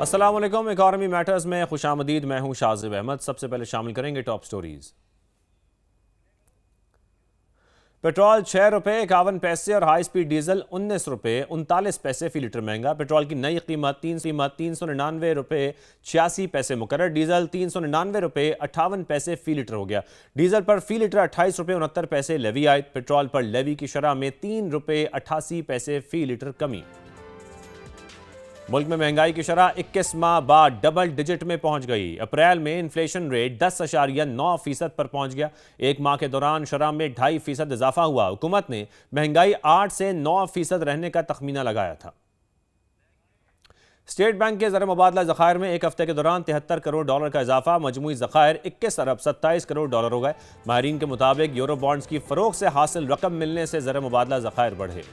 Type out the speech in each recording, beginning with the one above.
अस्सलाम वालेकुम। Economy matters में खुशामदीद। मैं हूं शाजिब अहमद। सबसे पहले शामिल करेंगे टॉप स्टोरीज। पेट्रोल 6 रुपये 51 पैसे और हाई स्पीड डीजल 19 रुपये 39 पैसे फी लीटर महंगा। पेट्रोल की नई कीमत 399 रुपये 86 पैसे मुकर्रर। डीजल 399 रुपये 58 पैसे फी लीटर हो गया। डीजल पर फी लीटर 28 रुपये 69 पैसे लेवी आयद। पेट्रोल पर लेवी की शरह में 3 रुपये 88 पैसे फी लीटर कमी। मुल्क में महंगाई की शरह 21 माह बाद डबल डिजिट में पहुंच गई। अप्रैल में इन्फ्लेशन रेट 10.9% पर पहुंच गया। एक माह के दौरान शरह में 2.5% इजाफा हुआ। हुकूमत ने महंगाई 8 से 9% रहने का तखमीना लगाया था। स्टेट बैंक के ज़र मुबादला ज़खायर में एक हफ्ते के दौरान 73 करोड़ डॉलर का इजाफा। मजमूई ज़खायर 21 अरब 27 करोड़ डॉलर हो गए। माहिरीन के मुताबिक यूरो बॉन्ड्स की फरोख से हासिल रकम मिलने से ज़र मुबादला ज़खायर बढ़े।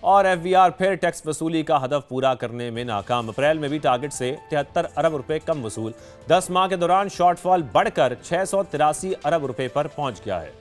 और एफबीआर फिर टैक्स वसूली का हदफ पूरा करने में नाकाम। अप्रैल में भी टारगेट से 73 अरब रुपए कम वसूल। 10 माह के दौरान शॉर्टफॉल बढ़कर 683 अरब रुपए पर पहुंच गया है।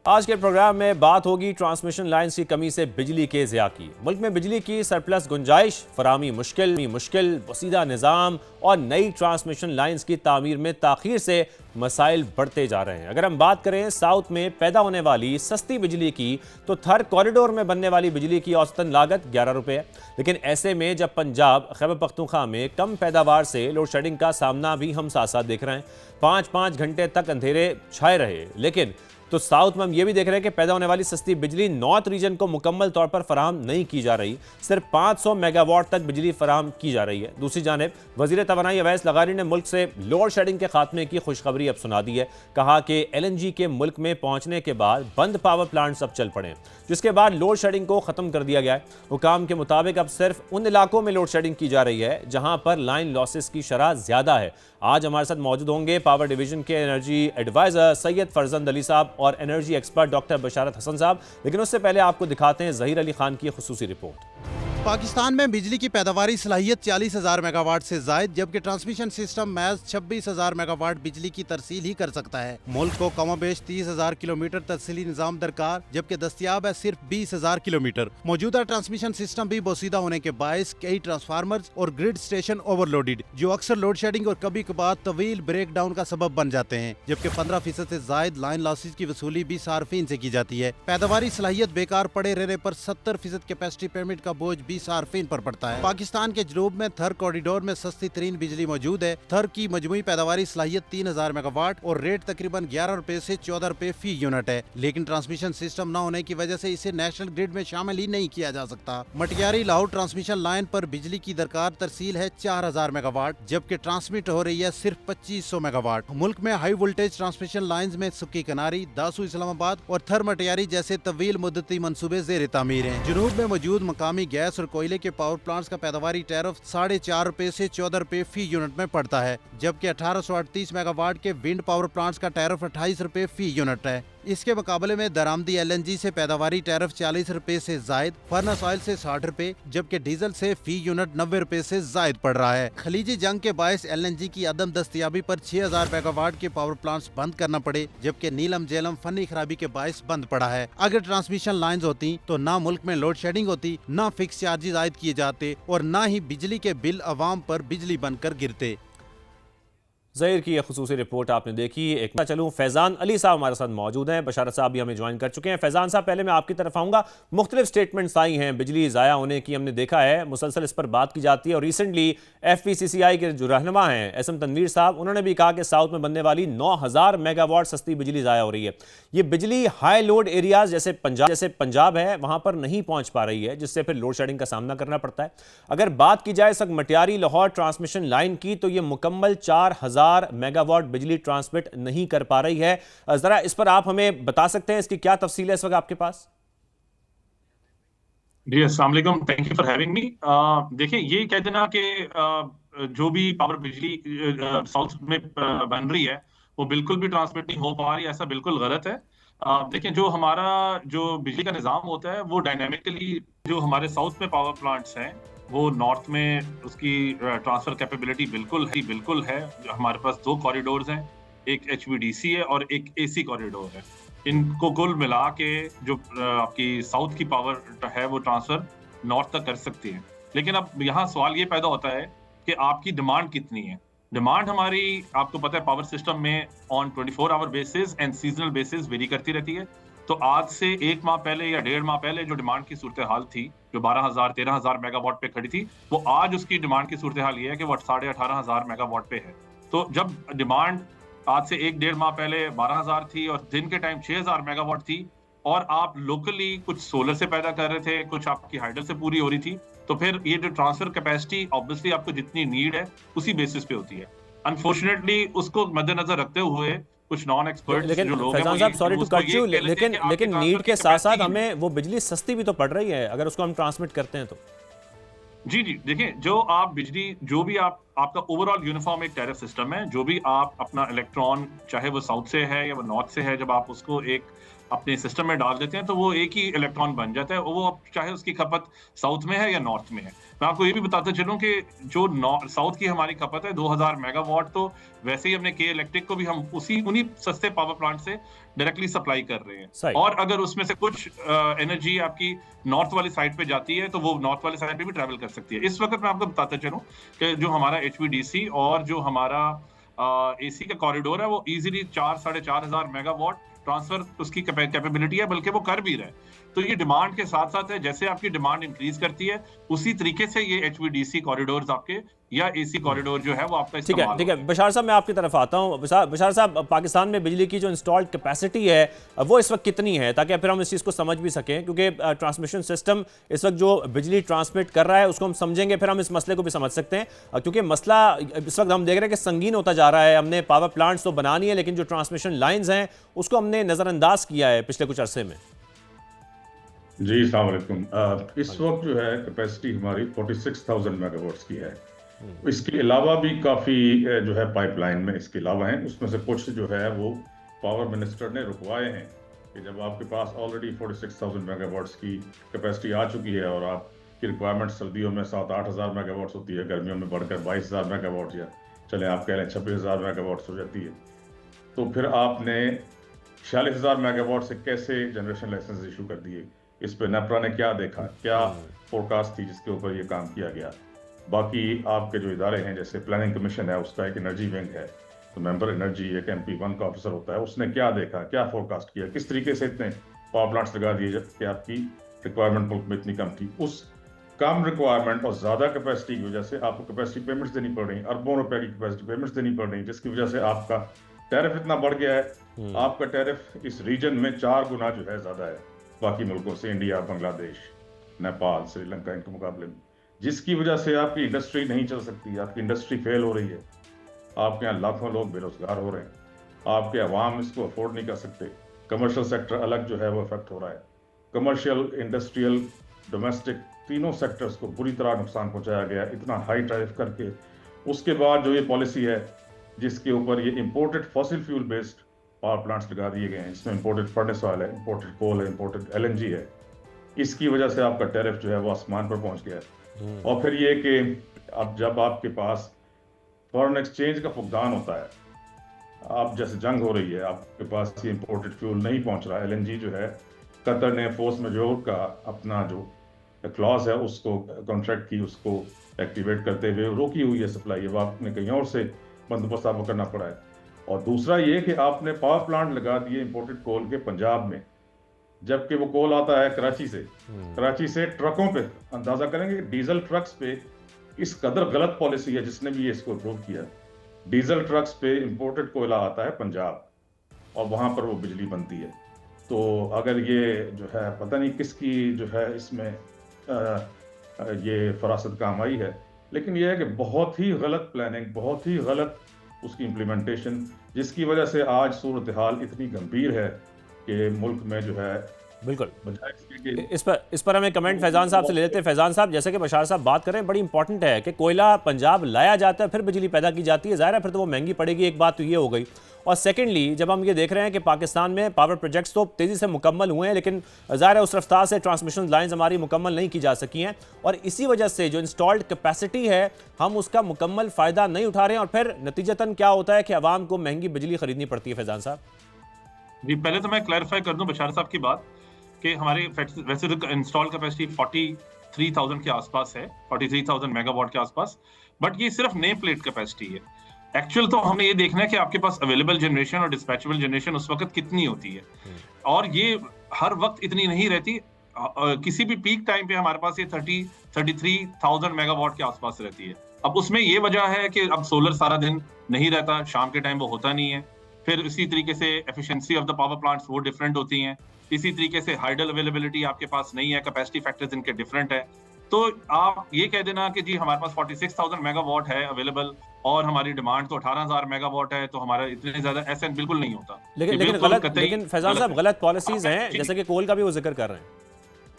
आज के प्रोग्राम में बात होगी ट्रांसमिशन लाइन्स की कमी से बिजली के ज़िया की। मुल्क में बिजली की सरप्लस गुंजाइश, फरामी मुश्किल, वसीदा निज़ाम और नई ट्रांसमिशन लाइन्स की तामीर में ताखीर से मसाइल बढ़ते जा रहे हैं। अगर हम बात करें साउथ में पैदा होने वाली सस्ती बिजली की, तो थर कॉरिडोर में बनने वाली बिजली की औसतन लागत 11 रुपये है। लेकिन ऐसे में जब पंजाब खैबर पख्तूनख्वा में कम पैदावार से लोड शेडिंग का सामना भी हम साथ साथ देख रहे हैं। 5-5 घंटे तक अंधेरे छाए रहे। लेकिन तो साउथ में हम ये भी देख रहे हैं कि पैदा होने वाली सस्ती बिजली नॉर्थ रीजन को मुकम्मल तौर पर फराहम नहीं की जा रही। सिर्फ 500 मेगावाट तक बिजली फराहम की जा रही है। दूसरी जानिब वजीर तवानाई अवैस लगारी ने मुल्क से लोड शेडिंग के खात्मे की खुशखबरी अब सुना दी है। कहा कि LNG के मुल्क में पहुंचने के बाद बंद पावर प्लांट्स अब चल पड़े, जिसके बाद लोड शेडिंग को खत्म कर दिया गया है। हुकाम के मुताबिक अब सिर्फ उन इलाकों में लोड शेडिंग की जा रही है जहां पर लाइन लॉसेस की शरह ज्यादा है। आज हमारे साथ मौजूद होंगे पावर डिवीजन के एनर्जी एडवाइजर सैयद फरजंद अली साहब और एनर्जी एक्सपर्ट डॉक्टर बशारत हसन साहब। लेकिन उससे पहले आपको दिखाते हैं जहीर अली खान की खुसूसी रिपोर्ट। पाकिस्तान में बिजली की पैदावारी सलाहियत 40,000 मेगावाट से जायद, जबकि ट्रांसमिशन सिस्टम महज 26,000 मेगावाट बिजली की तरसील ही कर सकता है। मुल्क को कमोबेश 30,000 किलोमीटर तरसीली निजाम दरकार, जबकि दस्तियाब है सिर्फ 20,000 किलोमीटर। मौजूदा ट्रांसमिशन सिस्टम भी बोसीदा होने के बायस कई ट्रांसफार्मर्स और ग्रिड स्टेशन ओवरलोडेड, जो अक्सर लोड शेडिंग और कभी कभार तवील ब्रेक डाउन का सबब बन जाते हैं। जबकि 15% से जायद लाइन लॉसेज की वसूली भी सार्फिन से की जाती है। पैदावारी सलाहियत बेकार पड़े रहने पर 70% कैपेसिटी पेमेंट का बोझ सार्फिन पर पड़ता है। पाकिस्तान के जनूब में थर कॉरिडोर में सस्ती तरीन बिजली मौजूद है। थर की मजमुई पैदावारी सलाहियत 3,000 मेगावाट और रेट तकरीबन 11 रुपए से 14 रुपए फी यूनिट है। लेकिन ट्रांसमिशन सिस्टम न होने की वजह से इसे नेशनल ग्रिड में शामिल ही नहीं किया जा सकता। मटियारी लाहौर ट्रांसमिशन लाइन पर बिजली की दरकार तरसील है 4,000 मेगावाट, जबकि ट्रांसमिट हो रही है सिर्फ 2500 मेगावाट। मुल्क में हाई वोल्टेज ट्रांसमिशन लाइन में सुक्की कनारी, दासू इस्लामाबाद और थर मटियारी जैसे तवील मुद्दती मंसूबे जेर तामीर है। जनूब में मौजूद मकामी गैस और कोयले के पावर प्लांट्स का पैदावारी टैरिफ 4.5 रुपए से 14 रुपए फी यूनिट में पड़ता है, जबकि 1838 मेगावाट के विंड पावर प्लांट्स का टैरिफ 28 रुपए फी यूनिट है। इसके मुकाबले में दरामदी LNG से पैदावारी टैरिफ 40 रुपए से जायद, फर्नस ऑयल से 60 रुपए, जबकि डीजल से फी यूनिट 90 रुपए से जायद पड़ रहा है। खलीजी जंग के बायस LNG की अदम दस्तियाबी पर 6,000 मेगावाट के पावर प्लांट्स बंद करना पड़े, जबकि नीलम जेलम फनी खराबी के बायस बंद पड़ा है। अगर ट्रांसमिशन लाइन्स होती तो ना मुल्क में लोड शेडिंग होती, ना फिक्स चार्जेस आयद किए जाते और ना ही बिजली के बिल अवाम पर बिजली बनकर गिरते। ज़हीर की यह खुसूसी रिपोर्ट आपने देखी। एक चलूँ, फैज़ान अली साहब हमारे साथ मौजूद हैं। बशारत साहब भी हमें ज्वाइन कर चुके हैं। फैज़ान साहब, पहले मैं आपकी तरफ आऊँगा। मुख्तलिफ स्टेटमेंट्स आई हैं बिजली ज़ाया होने की, हमने देखा है, मुसलसल इस पर बात की जाती है। और रिसेंटली FPCCI के जो रहनुमा हैं SM तनवीर साहब, उन्होंने भी कहा कि साउथ में बनने वाली 9,000 मेगावाट सस्ती बिजली ज़ाया हो रही है। ये बिजली हाई लोड एरियाज जैसे पंजाब है वहाँ पर नहीं पहुँच पा रही है, जिससे फिर लोड शेडिंग का सामना करना पड़ता है। अगर बात की जाए सक मटियारी लाहौर ट्रांसमिशन लाइन की, तो ये मुकम्मल 4,000 मेगावाट बिजली ट्रांसमिट नहीं कर पा रही है। जरा इस पर आप हमें बता सकते हैं, इसकी क्या तफसील है इस वक्त आपके पास? जी अस्सलाम वालेकुम, thank you for having me. देखिए, ये कह देना कि जो भी पावर बिजली साउथ में बन रही है वो बिल्कुल भी ट्रांसमिट नहीं हो पा रही, ऐसा बिल्कुल गलत है। देखिए, जो हमारा जो बिजली का निज़ाम होता है वो डायनामिकली, जो हमारे साउथ में पावर प्लांट्स हैं वो नॉर्थ में उसकी ट्रांसफर कैपेबिलिटी बिल्कुल है। हमारे पास 2 कॉरिडोर्स हैं, एक HVDC है और एक AC कॉरिडोर है। इनको कुल मिला के जो आपकी साउथ की पावर है वो ट्रांसफर नॉर्थ तक कर सकती है। लेकिन अब यहाँ सवाल ये पैदा होता है कि आपकी डिमांड कितनी है। डिमांड हमारी, आपको पता है, पावर सिस्टम में on 24 hour basis and seasonal basis vary करती रहती है। तो आज से 1 माह पहले या 1.5 माह पहले जो डिमांड की सूरत हाल थी, जो 12,000-13,000 मेगावाट पे खड़ी थी, वो आज उसकी डिमांड की सूरत हाल ये है कि वो 18,500 मेगावाट पे है। तो जब डिमांड आज से 1-1.5 माह पहले 12,000 थी और दिन के टाइम 6,000 मेगावाट थी, और आप लोकली कुछ सोलर से पैदा कर रहे थे, कुछ आपकी हाइडल से पूरी हो रही थी, तो फिर ये जो ट्रांसफर कैपेसिटी ऑब्वियसली आपको जितनी नीड है उसी बेसिस पे होती है। अनफॉर्चुनेटली उसको मद्देनजर रखते हुए कुछ नॉन एक्सपर्ट्स लेकिन जो लोग हैं फैजान साहब, सॉरी टू कट यू, लेकिन नीड के साथ साथ हमें वो बिजली सस्ती भी तो पड़ रही है अगर उसको हम ट्रांसमिट करते हैं तो। जी जी, देखिए, जो आप बिजली, जो भी आपका ओवरऑल यूनिफॉर्म एक टैरिफ सिस्टम है, जो भी आप अपना इलेक्ट्रॉन, चाहे वो साउथ से है या वो नॉर्थ से है, जब आप उसको एक अपने सिस्टम में डाल देते हैं तो वो एक ही इलेक्ट्रॉन बन जाता है, वो चाहे उसकी खपत साउथ में है या नॉर्थ में है। मैं आपको ये भी बताते चलूं कि जो साउथ की हमारी खपत है 2000 मेगावाट, तो वैसे ही हमने के इलेक्ट्रिक को भी हम उन्हीं सस्ते पावर प्लांट से डायरेक्टली सप्लाई कर रहे हैं। और अगर उसमें से कुछ एनर्जी आपकी नॉर्थ वाली साइड पे जाती है तो वो नॉर्थ वाली साइड पे भी ट्रैवल कर सकती है। इस वक्त मैं आपको बताते चलूं कि जो हमारा HVDC और जो हमारा AC का कॉरिडोर है, वो इजीली 4-4,500 मेगावाट ट्रांसफर उसकी कैपेबिलिटी है, बल्कि वो कर भी रहे। तो ये डिमांड के साथ साथ है, जैसे आपकी डिमांड इंक्रीज करती है उसी तरीके से ये HVDC कॉरिडोर्स आपके या AC कॉरिडोर जो है वो आपका इस्तेमाल। ठीक है बशार साहब, मैं आपकी तरफ आता हूँ। बशार साहब, पाकिस्तान में बिजली की जो इंस्टॉल्ड कैपेसिटी है वो इस वक्त कितनी है, ताकि फिर हम इस चीज़ को समझ भी सकें, क्योंकि ट्रांसमिशन सिस्टम इस वक्त जो बिजली ट्रांसमिट कर रहा है उसको हम समझेंगे, फिर हम इस मसले को भी समझ सकते हैं, क्योंकि मसला इस वक्त हम देख रहे हैं कि संगीन होता जा रहा है। हमने पावर प्लांट्स तो बनानी है, लेकिन जो ट्रांसमिशन लाइन्स हैं उसको हमने नज़रअंदाज किया है पिछले कुछ अरसे में। जी, अस्सलाम वालेकुम। इस वक्त जो है कैपेसिटी हमारी 46,000 मेगावाट्स की है। इसके अलावा भी काफ़ी जो है पाइपलाइन में इसके अलावा हैं, उसमें से कुछ जो है वो पावर मिनिस्टर ने रुकवाए हैं कि जब आपके पास ऑलरेडी 46,000 मेगावाट्स की कैपेसिटी आ चुकी है और आपकी रिक्वायरमेंट सर्दियों में 7-8 हज़ार मेगावाट्स होती है, गर्मियों में बढ़कर 22,000 मेगावाट या चले आप कह लें 26,000 मेगावाट्स हो जाती है, तो फिर आपने 46,000 मेगावाट से कैसे जनरेशन लाइसेंस इशू कर दिए? इस पे नेपरा ने क्या देखा, क्या फोरकास्ट थी जिसके ऊपर ये काम किया गया? बाकी आपके जो इदारे हैं, जैसे प्लानिंग कमीशन है, उसका एक एनर्जी विंग है, तो मेंबर एनर्जी एक MP1 का ऑफिसर होता है, उसने क्या देखा, क्या फोरकास्ट किया, किस तरीके से इतने पावर प्लांट्स लगा दिए कि आपकी रिक्वायरमेंट मुल्क में इतनी कम थी। उस कम रिक्वायरमेंट और ज़्यादा कैपेसिटी की वजह से आपको कैपेसिटी पेमेंट्स देनी पड़ रही, अरबों रुपए की कैपेसिटी पेमेंट्स देनी पड़ रही, जिसकी वजह से आपका टैरिफ इतना बढ़ गया है। आपका टैरिफ इस रीजन में 4 गुना जो है ज़्यादा है बाकी मुल्कों से, इंडिया, बांग्लादेश, नेपाल, श्रीलंका, इनके मुकाबले में, जिसकी वजह से आपकी इंडस्ट्री नहीं चल सकती, आपकी इंडस्ट्री फेल हो रही है, आपके यहाँ लाखों लोग बेरोजगार हो रहे हैं, आपके अवाम इसको अफोर्ड नहीं कर सकते। कमर्शियल सेक्टर अलग जो है वो इफेक्ट हो रहा है, कमर्शियल, इंडस्ट्रियल, डोमेस्टिक, तीनों सेक्टर्स को बुरी तरह नुकसान पहुंचाया गया इतना हाई टैरिफ करके। उसके बाद जो ये पॉलिसी है जिसके ऊपर ये imported fossil fuel based power plants लगा दिए गए हैं, इसमें इंपोर्टेड फर्नेस ऑयल है, इंपोर्टेड कोल है, इंपोर्टेड LNG है, इसकी वजह से आपका टैरिफ जो है वो आसमान पर पहुंच गया है। और फिर ये कि अब जब आपके पास फॉरेन एक्सचेंज का फुकदान होता है, आप जैसे जंग हो रही है, आपके पास ये इंपोर्टेड फ्यूल नहीं पहुंच रहा, LNG जो है, कतर ने फोर्स मेजोर का अपना जो क्लॉज है उसको कॉन्ट्रैक्ट की, उसको एक्टिवेट करते हुए रोकी हुई है सप्लाई, अब आपने कहीं और से बंदोबस्त आपको करना पड़ा है। और दूसरा ये कि आपने पावर प्लांट लगा दिए इंपोर्टेड कोल के पंजाब में, जबकि वो कोल आता है कराची से, कराची से ट्रकों पे, अंदाजा करेंगे डीजल ट्रक्स पे इस कदर गलत पॉलिसी है, जिसने भी इसको अप्रूव किया, डीजल ट्रक्स पे इंपोर्टेड कोयला आता है पंजाब और वहां पर वो बिजली बनती है। तो अगर ये जो है पता नहीं किसकी जो है इसमें ये फरासत काम आई है, लेकिन ये है कि बहुत ही गलत प्लानिंग, बहुत ही गलत उसकी इम्प्लीमेंटेशन, जिसकी वजह से आज सूरत हाल इतनी गंभीर है कि मुल्क में जो है बिल्कुल। इस पर हमें कमेंट फैजान साहब से ले लेते हैं। फैजान साहब, जैसे कि बशार साहब बात कर रहे हैं, बड़ी इंपॉर्टेंट है कि कोयला पंजाब लाया जाता है, फिर बिजली पैदा की जाती है, ज़ाहिर है फिर तो वो महंगी पड़ेगी, एक बात तो ये हो गई। और सेकेंडली, जब हम ये देख रहे हैं कि पाकिस्तान में पावर प्रोजेक्ट्स तो तेज़ी से मुकम्मल हुए हैं, लेकिन ज़ाहिर है उस रफ्तार से ट्रांसमिशन लाइन्स हमारी मुकम्मल नहीं की जा सकी हैं, और इसी वजह से जो इंस्टॉल्ड कैपेसिटी है हम उसका मुकम्मल फ़ायदा नहीं उठा रहे हैं, और फिर नतीजतन क्या होता है कि आवाम को महंगी बिजली खरीदनी पड़ती है। फैजान साहब जी, पहले तो मैं क्लैरिफाई कर दूं बशार साहब की बात कि हमारी वैसे तो इंस्टॉल कैपेसिटी 43,000 के आसपास है, 43,000 मेगावाट के आसपास। बट ये सिर्फ नेम प्लेट कैपेसिटी है। एक्चुअल तो हमें ये देखना है कि आपके पास अवेलेबल जनरेशन और डिस्पैचेबल जनरेशन उस वक्त कितनी होती है, और ये हर वक्त इतनी नहीं रहती। किसी भी पीक टाइम पे हमारे पास ये 33,000 मेगावाट के आसपास रहती है। अब उसमें ये वजह है कि अब सोलर सारा दिन नहीं रहता, शाम के टाइम वो होता नहीं है। फिर इसी तरीके से efficiency of the power plants वो डिफरेंट होती हैं। इसी तरीके से हाइडल अवेलेबिलिटी आपके पास नहीं है, कैपेसिटी फैक्टर्स इनके डिफरेंट है। तो आप ये कह देना कि जी हमारे पास 46,000 मेगावाट है अवेलेबल और हमारी डिमांड तो 18,000 मेगावाट है, तो हमारा इतने ज्यादा, ऐसा बिल्कुल नहीं होता। लेकिन फैजान साहब गलत पॉलिसीज हैं, जैसे कि कोल का भी वो जिक्र कर रहे हैं।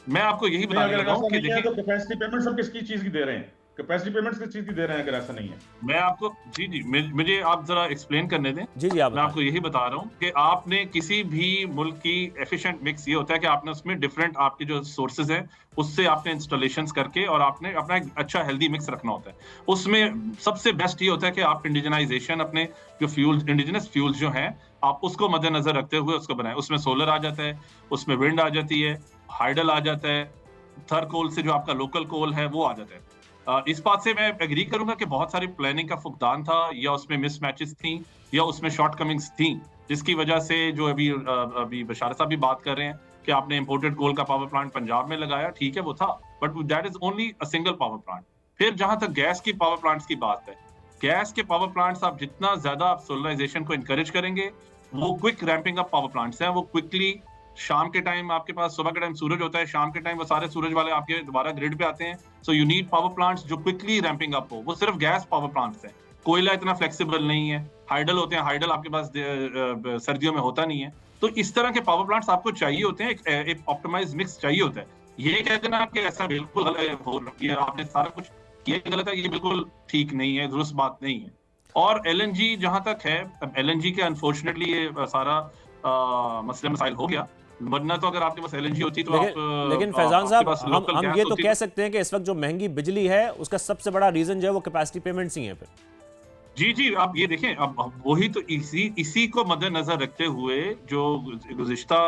मैं आपको यही बताने लगा हूं कि देखिए, तो कैपेसिटी पेमेंट सब किस चीज की दे रहे हैं? कैपेसिटी पेमेंट्स किस चीज की दे रहे हैं अगर ऐसा नहीं है? मैं आपको जी मुझे आप जरा एक्सप्लेन करने दें। जी आप मैं आपको यही बता रहा हूँ कि आपने किसी भी मुल्क की एफिशिएंट मिक्स ये होता है कि आपने उसमें डिफरेंट आपके जो सोर्सेज हैं उससे आपने इंस्टॉलेशंस करके और आपने अपना एक अच्छा हेल्दी मिक्स रखना होता है। उसमें सबसे बेस्ट ये होता है कि आप इंडिजनाइजेशन, अपने जो फ्यूल्स, इंडिजिनस फ्यूल्स जो हैं, आप उसको मद्देनजर रखते हुए उसको बनाएं। उसमें सोलर आ जाता है, उसमें विंड आ जाती है, हाइडल आ जाता है, थर कोल से जो आपका लोकल कोल है वो आ जाता है। इस बात से मैं एग्री करूंगा कि बहुत सारी प्लानिंग का फुकदान था, या उसमें मिसमैचेस थी, या उसमें शॉर्टकमिंग्स थी, जिसकी वजह से जो अभी बशारत साहब भी बात कर रहे हैं कि आपने इंपोर्टेड कोल का पावर प्लांट पंजाब में लगाया, ठीक है वो था, but that is only a single power plant. फिर जहां तक गैस की पावर प्लांट्स की बात है, गैस के पावर प्लांट्स आप जितना ज्यादा आप सोलराइजेशन को इनकरेज करेंगे, वो quick ramping up power plants हैं। वो क्विकली शाम के टाइम आपके पास, सुबह के टाइम सूरज होता है, शाम के टाइम वो सारे सूरज वाले आपके दोबारा ग्रिड पे आते हैं। सो यू नीड पावर प्लांट्स जो क्विकली रैंपिंग अप हो। वो सिर्फ गैस पावर प्लांट्स हैं, कोयला इतना फ्लेक्सिबल नहीं है। हाइडल होते हैं, हाइडल आपके पास सर्दियों में होता नहीं है। तो इस तरह के पावर प्लांट्स आपको चाहिए होते हैं, एक ऑप्टिमाइज मिक्स चाहिए होता है। ये कहते ना कि ऐसा बिल्कुल गलत हो रही है, आपने सारा कुछ ये गलत है, ये बिल्कुल ठीक नहीं है, दुरुस्त बात नहीं है। और एलएनजी जहां तक है, एलएनजी के अनफॉर्चुनेटली ये सारा मसले मसाइल हो गया, वरना तो अगर आपके पास एलएनजी होती तो लेकिन फैजान साहब हम ये तो कह सकते हैं कि इस वक्त जो महंगी बिजली है उसका सबसे बड़ा रीजन जो है वो कैपेसिटी पेमेंट्स ही है। फिर जी आप ये देखें, अब वही तो इसी को मद्देनजर रखते हुए जो गुज़िश्ता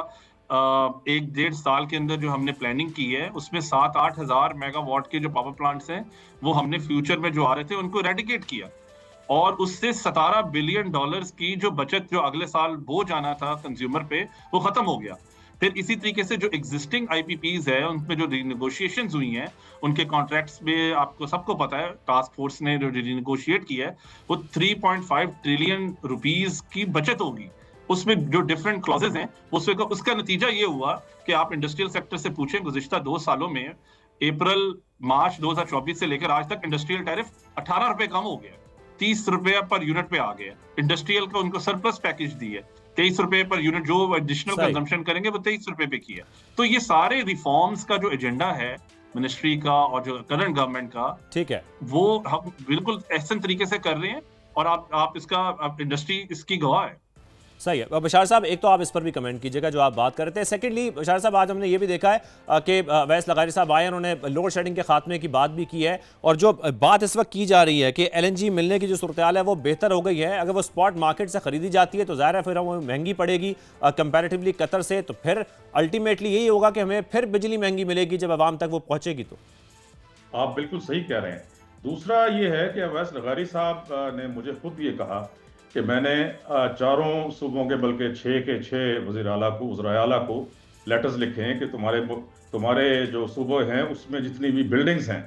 1-1.5 साल के अंदर जो हमने प्लानिंग की है, उसमें 7-8 हजार मेगावाट के जो पावर प्लांट्स हैं वो हमने फ्यूचर में जो आ रहे थे उनको रेडिकेट किया, और उससे $17 बिलियन की जो बचत जो अगले साल वो जाना था कंज्यूमर पे, वो खत्म हो गया। फिर इसी तरीके से जो एग्जिस्टिंग आईपीपीज है उनमें जो रिनेगोशिएशंस हुई हैं, उनके कॉन्ट्रैक्ट्स में आपको सबको पता है, टास्क फोर्स ने जो रिनेगोशिएट किया है वो 3.5 ट्रिलियन रुपीस की बचत होगी। उसमें जो डिफरेंट क्लॉजेज हैं उसका नतीजा ये हुआ कि आप इंडस्ट्रियल सेक्टर से पूछें, गुज़िश्ता 2 सालों में अप्रैल मार्च 2024 से लेकर आज तक इंडस्ट्रियल टैरिफ 18 रुपए कम हो गया, 30 रुपए पर यूनिट पे आ गया। इंडस्ट्रियल को उनको सरप्लस पैकेज दी है, 23 रुपए पर यूनिट जो एडिशनल कंजम्पशन करेंगे वो 23 रुपए पे किया। तो ये सारे रिफॉर्म्स का जो एजेंडा है मिनिस्ट्री का और जो करंट गवर्नमेंट का, ठीक है, वो हम बिल्कुल ऐसे तरीके से कर रहे हैं, और आप इसका इंडस्ट्री इसकी गवाह है। सही है। बशार साहब, एक तो आप इस पर भी कमेंट कीजिएगा जो आप बात कर रहे थे। सेकेंडली बशार साहब, आज हमने ये भी देखा है कि वैस लगारी साहब आए, उन्होंने लोड शेडिंग के खात्मे की बात भी की है, और जो बात इस वक्त की जा रही है कि एलएनजी मिलने की जो सूरत हाल है वो बेहतर हो गई है। अगर वो स्पॉट मार्केट से खरीदी जाती है तो ज़ाहिर है फिर वो महंगी पड़ेगी कंपैरेटिवली कतर से, तो फिर अल्टीमेटली यही होगा कि हमें फिर बिजली महंगी मिलेगी जब आवाम तक वो पहुंचेगी। तो आप बिल्कुल सही कह रहे हैं। दूसरा ये है कि वैस लगारी साहब ने मुझे खुद ये कहा कि मैंने चारों सूबों के, बल्कि 6 के 6 वज़ीर-ए-आला को लेटर्स लिखे हैं कि तुम्हारे जो सूबे हैं उसमें जितनी भी बिल्डिंग्स हैं,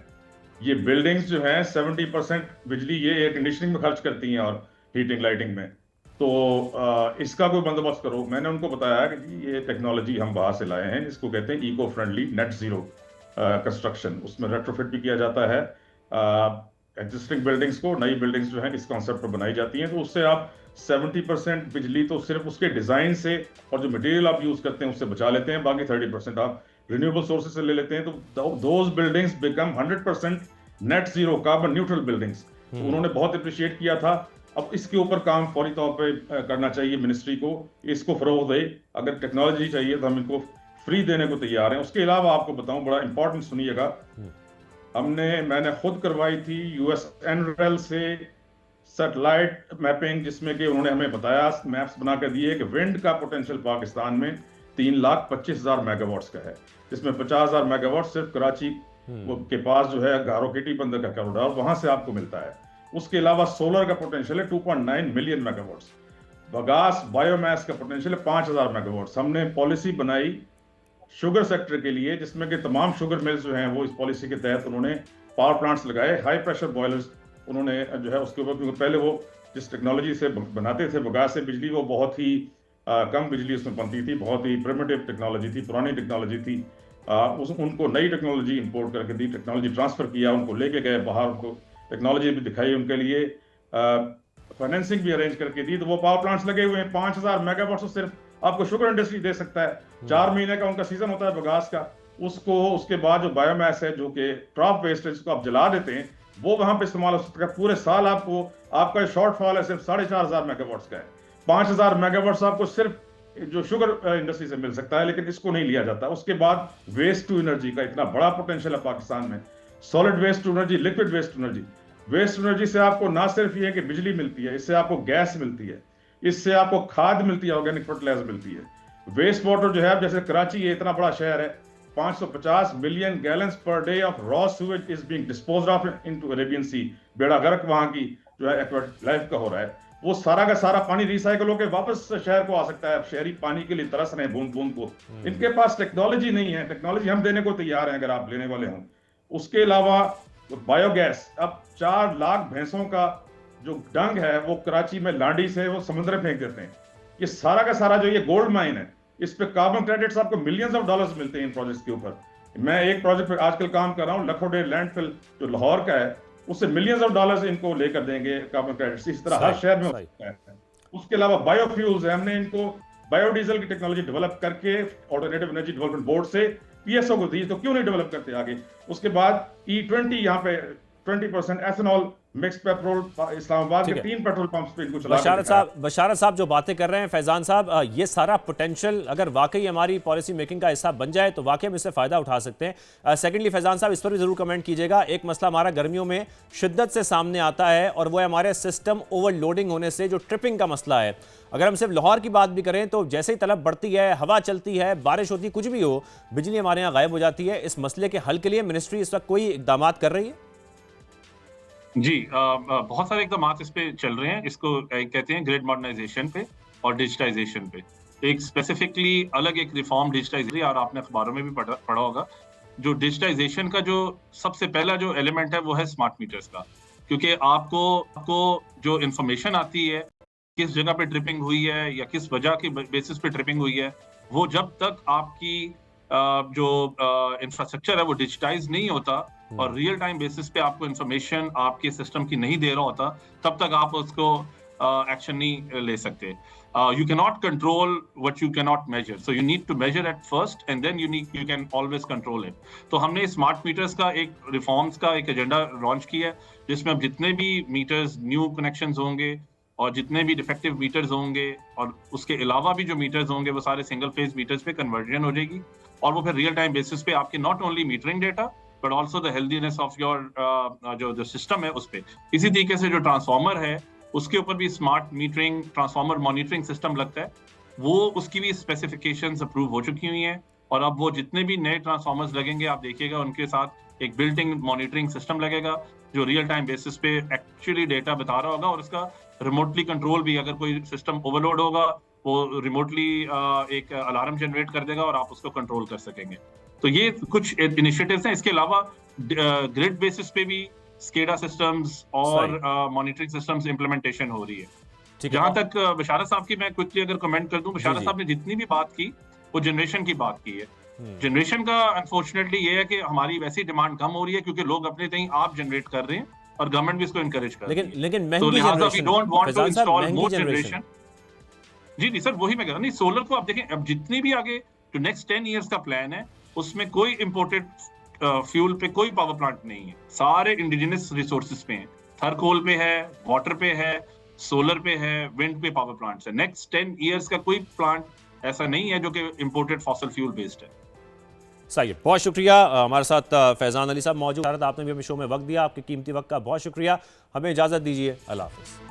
ये बिल्डिंग्स जो हैं 70% बिजली ये एयर कंडीशनिंग में खर्च करती हैं और हीटिंग लाइटिंग में, तो इसका कोई बंदोबस्त करो। मैंने उनको बताया कि जी ये टेक्नोलॉजी हम बाहर से लाए हैं, इसको कहते हैं eco friendly net zero construction. उसमें रेट्रोफिट भी किया जाता है एग्जिस्टिंग बिल्डिंग्स को, नई बिल्डिंग्स जो हैं इस कॉन्सेप्ट पर बनाई जाती हैं, तो उससे आप 70% बिजली तो सिर्फ उसके डिजाइन से और जो मटेरियल आप यूज करते हैं उससे बचा लेते हैं, बाकी 30% आप रिन्यूएबल सोर्सेज से ले लेते हैं, तो those buildings become 100% net zero carbon neutral buildings. तो उन्होंने बहुत अप्रिशिएट किया था। अब इसके ऊपर काम फौरी तौर पे करना चाहिए मिनिस्ट्री को, इसको फरोग दे। अगर टेक्नोलॉजी चाहिए तो हम इनको फ्री देने को तैयार हैं। उसके अलावा आपको बताऊं, बड़ा इंपॉर्टेंट सुनिएगा, मैंने खुद करवाई थी यूएस एनरेल से सैटेलाइट मैपिंग, जिसमें कि उन्होंने हमें बताया, मैप्स बना कर दिए कि विंड का पोटेंशियल पाकिस्तान में 3,25,000 मेगावाट्स का है, जिसमें 50,000 मेगावाट सिर्फ कराची वो के पास जो है गारोकेटी बंदर का कॉरिडोर, वहां से आपको मिलता है। उसके अलावा सोलर का पोटेंशियल है 2.9 मिलियन मेगावाट्स। बगास बायोमास का पोटेंशियल है 5000 मेगावाट्स। हमने पॉलिसी बनाई शुगर सेक्टर के लिए, जिसमें कि तमाम शुगर मिल्स जो हैं वो इस पॉलिसी के तहत उन्होंने पावर प्लांट्स लगाए, हाई प्रेशर बॉयलर्स उन्होंने जो है उसके ऊपर, क्योंकि पहले वो जिस टेक्नोलॉजी से बनाते थे बगास से बिजली, वो बहुत ही कम बिजली उसमें बनती थी, बहुत ही प्रिमिटिव टेक्नोलॉजी थी, पुरानी टेक्नोलॉजी थी। उनको नई टेक्नोलॉजी इंपोर्ट करके दी, टेक्नोलॉजी ट्रांसफर किया, उनको लेके गए बाहर, उनको टेक्नोलॉजी भी दिखाई, उनके लिए फाइनेंसिंग भी अरेंज करके दी। तो वो पावर प्लांट्स लगे हुए हैं 5000 मेगावाट, सिर्फ आपको शुगर इंडस्ट्री दे सकता है। 4 महीने का उनका सीजन होता है बगास का। उसको उसके बाद जो बायोमास है, जो कि क्रॉप वेस्ट है, जिसको आप जला देते हैं, वो वहां पे इस्तेमाल हो सकता है। पूरे साल आपको आपका शॉर्टफॉल है सिर्फ 4500 मेगावाट्स का है। 5000 मेगावाट्स आपको सिर्फ जो शुगर इंडस्ट्री से मिल सकता है, लेकिन इसको नहीं लिया जाता। उसके बाद वेस्ट टू एनर्जी का इतना बड़ा पोटेंशियल है पाकिस्तान में, solid waste to energy, liquid waste to energy. Waste energy से आपको ना सिर्फ ये कि बिजली मिलती है, इससे आपको गैस मिलती है, इससे आपको खाद मिलती है, ऑर्गेनिक फर्टिलाइजर मिलती है। वेस्ट वाटर जो है, जैसे कराची है इतना बड़ा शहर है, 550 million gallons per day of raw sewage is being disposed of into Arabian sea. बेड़ा गर्क वहां की जो है एक्वाटिक लाइफ का हो रहा है। वो सारा का सारा पानी रिसाइकल होकर वापस शहर को आ सकता है। शहरी पानी के लिए तरस रहे हैं बूंद बूंद को। इनके पास टेक्नोलॉजी नहीं है, टेक्नोलॉजी हम देने को तैयार हैं अगर आप लेने वाले हों। उसके अलावा बायोगैस, अब 4 लाख भैंसों का जो डंग है वो कराची में लांडी से वो समुद्र में फेंक देते हैं। ये सारा का सारा जो ये गोल्ड माइन है, इस पे कार्बन क्रेडिट्स आपको मिलियंस ऑफ डॉलर्स मिलते हैं इन प्रोजेक्ट्स के ऊपर। मैं एक प्रोजेक्ट पे आजकल काम कर रहा हूँ, लखोडे लैंडफिल जो लाहौर का है, उससे मिलियंस ऑफ डॉलर्स इनको लेकर देंगे कार्बन क्रेडिट्स। इस तरह हर शहर में हो सकता है। उसके अलावा बायोफ्यूल्स है, हमने इनको बायोडीजल की टेक्नोलॉजी डेवलप करके ऑल्टरनेटिव एनर्जी डेवलपमेंट बोर्ड से पीएसओ को दी, तो क्यों नहीं डेवलप करते आगे। उसके बाद E20 यहाँ पे 20% एथेनॉल मिक्स पेट्रोल, इस्लामाबाद के 3 पेट्रोल पंप्स पे इनको चला। बशारत साहब जो बातें कर रहे हैं फैजान साहब, ये सारा पोटेंशियल अगर वाकई हमारी पॉलिसी मेकिंग का हिस्सा बन जाए तो वाकई हम इससे फायदा उठा सकते हैं। सेकेंडली फैजान साहब इस पर भी जरूर कमेंट कीजिएगा। एक मसला हमारा गर्मियों में शिद्दत से सामने आता है और वो है हमारे सिस्टम ओवरलोडिंग होने से जो ट्रिपिंग का मसला है। अगर हम सिर्फ लाहौर की बात भी करें तो जैसे ही तलब बढ़ती है, हवा चलती है, बारिश होती, कुछ भी हो, बिजली हमारे यहाँ गायब हो जाती है। इस मसले के हल के लिए मिनिस्ट्री इस वक्त कोई इकदाम कर रही है? जी, बहुत सारे इकदाम इस पे चल रहे हैं। इसको कहते हैं ग्रिड मॉडर्नाइजेशन पे और डिजिटाइजेशन पे। एक स्पेसिफिकली अलग एक रिफॉर्म डिजिटाइजेशन, और आपने अखबारों में भी पढ़ा होगा। जो डिजिटाइजेशन का जो सबसे पहला जो एलिमेंट है वो है स्मार्ट मीटर्स का, क्योंकि आपको जो इंफॉर्मेशन आती है किस जगह पे ट्रिपिंग हुई है या किस वजह के बेसिस पे ट्रिपिंग हुई है, वो जब तक आपकी जो इंफ्रास्ट्रक्चर है वो डिजिटाइज नहीं होता और रियल टाइम बेसिस पे आपको इंफॉर्मेशन आपके सिस्टम की नहीं दे रहा होता, तब तक आप उसको एक्शन नहीं ले सकते। You can not control what you can not measure, so you need to measure at first and then you can always control it. तो हमने स्मार्ट मीटर्स का एक रिफॉर्म्स का एक एजेंडा लॉन्च किया है, जिसमें अब जितने भी मीटर्स न्यू कनेक्शंस होंगे और जितने भी डिफेक्टिव मीटर्स होंगे और उसके अलावा भी जो मीटर्स होंगे वो सारे सिंगल फेज मीटर्स पे कन्वर्जन हो जाएगी, और वो फिर रियल टाइम बेसिस पे आपके not only metering data but also the healthiness of your जो सिस्टम है उस पे। इसी तरीके से जो ट्रांसफार्मर है उसके ऊपर भी smart metering transformer monitoring system लगता है, वो उसकी भी स्पेसिफिकेशंस अप्रूव हो चुकी हुई हैं। और अब वो जितने भी नए ट्रांसफार्मर्स लगेंगे आप देखिएगा उनके साथ एक बिल्ट इन मॉनिटरिंग सिस्टम लगेगा जो रियल टाइम बेसिस पे एक्चुअली डेटा बता रहा होगा, और उसका रिमोटली कंट्रोल भी, अगर कोई सिस्टम ओवरलोड होगा वो रिमोटली एक अलार्म जनरेट कर देगा और आप उसको कंट्रोल कर सकेंगे। तो ये कुछ इनिशिएटिव्स हैं। इसके अलावा ग्रिड बेसिस पे भी स्केडा सिस्टम्स और मॉनिटरिंग सिस्टम्स इंप्लीमेंटेशन हो रही है। जहां तक बशारत साहब की मैं क्विकली अगर कमेंट कर दूं, बशारत साहब ने जितनी भी बात की वो जनरेशन की बात की है। जनरेशन का अनफॉर्चुनेटली ये है कि हमारी वैसी डिमांड कम हो रही है क्योंकि लोग अपने तहीं आप जनरेट कर रहे हैं और गवर्नमेंट भी इसको इनकरेज कर रही है। लेकिन महंगी जनरेशन। जी सर, वही मैं कह रहा हूं। नहीं, सोलर को आप देखें, अब जितनी भी आगे जो नेक्स्ट 10 इयर्स का प्लान है उसमें कोई इंपोर्टेड फ्यूल पे कोई पावर प्लांट नहीं है, सारे इंडिजिनस रिसोर्सेज पे हैं। थर कोल पे है, वाटर पे है, सोलर पे है, विंड पे पावर प्लांट्स है। नेक्स्ट 10 इयर्स का कोई प्लांट ऐसा नहीं है जो कि इंपोर्टेड फॉसिल फ्यूल बेस्ड है। सही है, बहुत शुक्रिया। हमारे साथ फैजान अली साहब मौजूद, आपने भी हमें शो में वक्त दिया, आपके कीमती वक्त का बहुत शुक्रिया। हमें इजाजत दीजिए, अल्लाह हाफिज़।